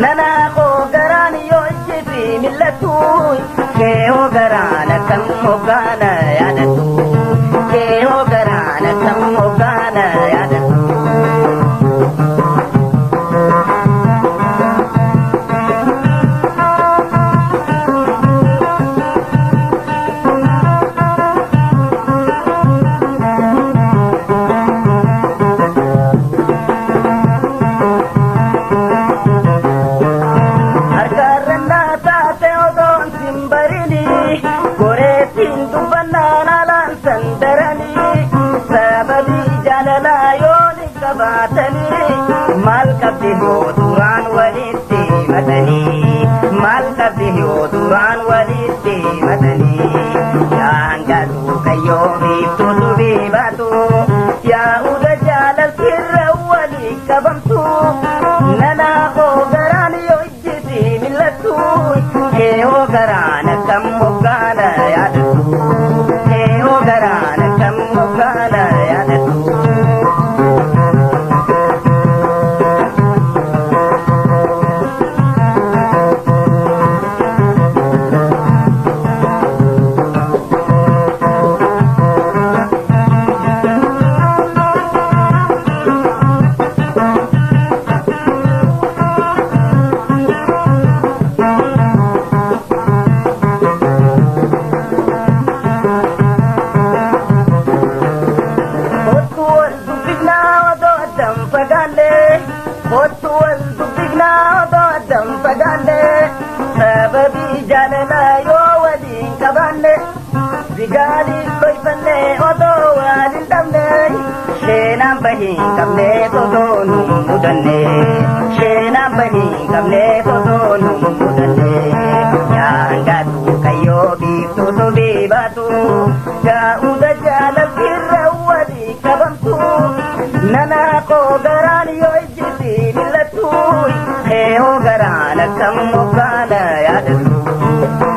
nana ko garaan yoo ijjiti millatu keeyoo garaana kan moggaana yaadatu keeyoo garaana kan moggaana yaadatu. Mal kabdi duraan walitti madanii mal kabdi duraan walitti madanii yaan galu kayyoo biiftuutu beebatu yaa'uudha jaalaltirra walii qabamtu nana koo garaan yoo ijjiti millattu keeyoo garaana kan moggaana yaadatu keeyoo garaana kan moggaana yaadatu. Digali koi panne odo walin tamne shenam bahi kamne todo numudanne shenam bahi kamne todo numudanne yanga tu kayo biftu to bibatu ya uda jalal kirwadi kabamtu nana ko garani yo ijti millatu heho garana kam mugana yadatu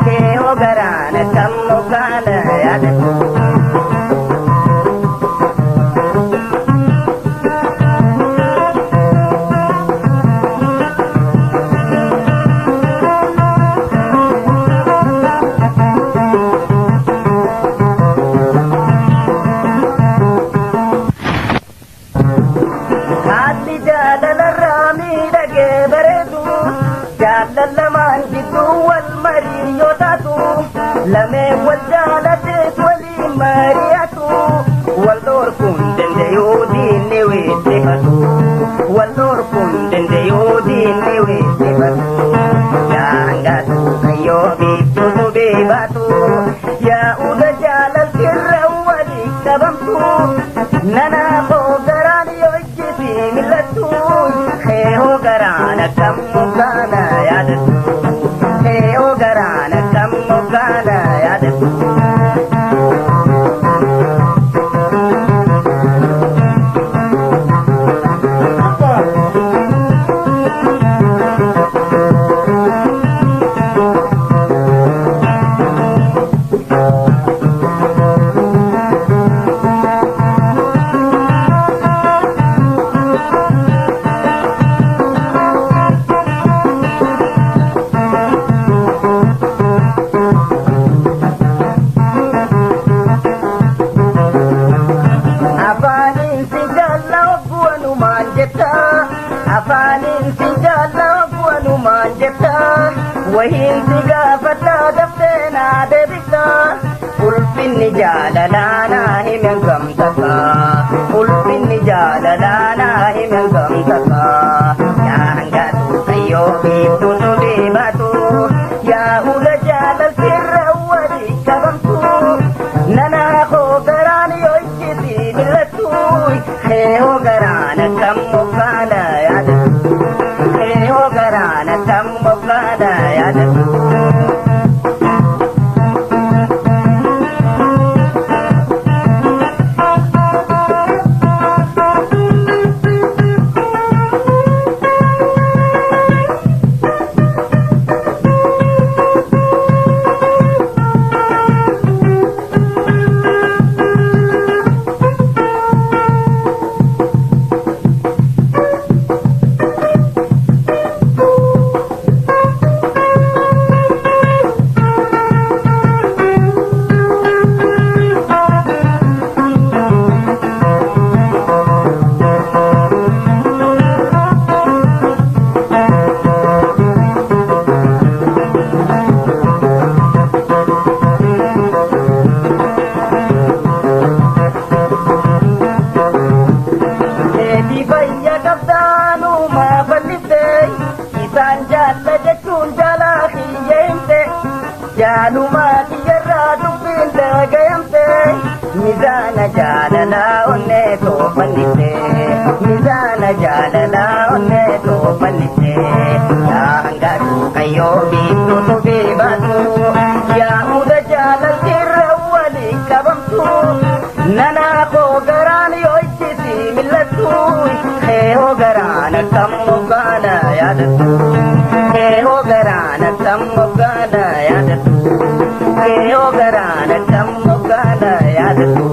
heho garana kam mugana yadatu. Lame wajalatet wali mariyatu walor kun dende yodi newe tebatu walor kun dende yodi newe tebatu yanga tu kayo bitu tu bebatu ya uda jalal kirra wali kabamtu nana ko garani yo ijti millatu heho garana kam mugana yadatu heho garana kam mugana yadatu. Wahin tiga fata daftena debita ulpin nijalalana himengam taka ulpin nijalalana himengam taka yanga tu kayo bitu tu bebatu ya uda jalal kirra wali kabamtu nana ko garani yo ijti millatu heho garana kam mugana yadatu heho garana kam mugana yadatu. isaan jaalla jechuun jaalaa kiyyeemte jaalumaa kiyyarraa dubbiin dhagayamte mizaana jaalalaa onnee toofannite mizaana jaalalaa onnee toofannite yaa hangaadhu kayyoo biiftuu tubii baatu yaa muda jaalaltirra walii qabamtu nanaa koo garaan yoo ichisi millattu keehoo garaan akkam moggaana yaadatu keehoo garaan akkam moggaana yaadatu keehoo garaan akkam moggaana yaadatu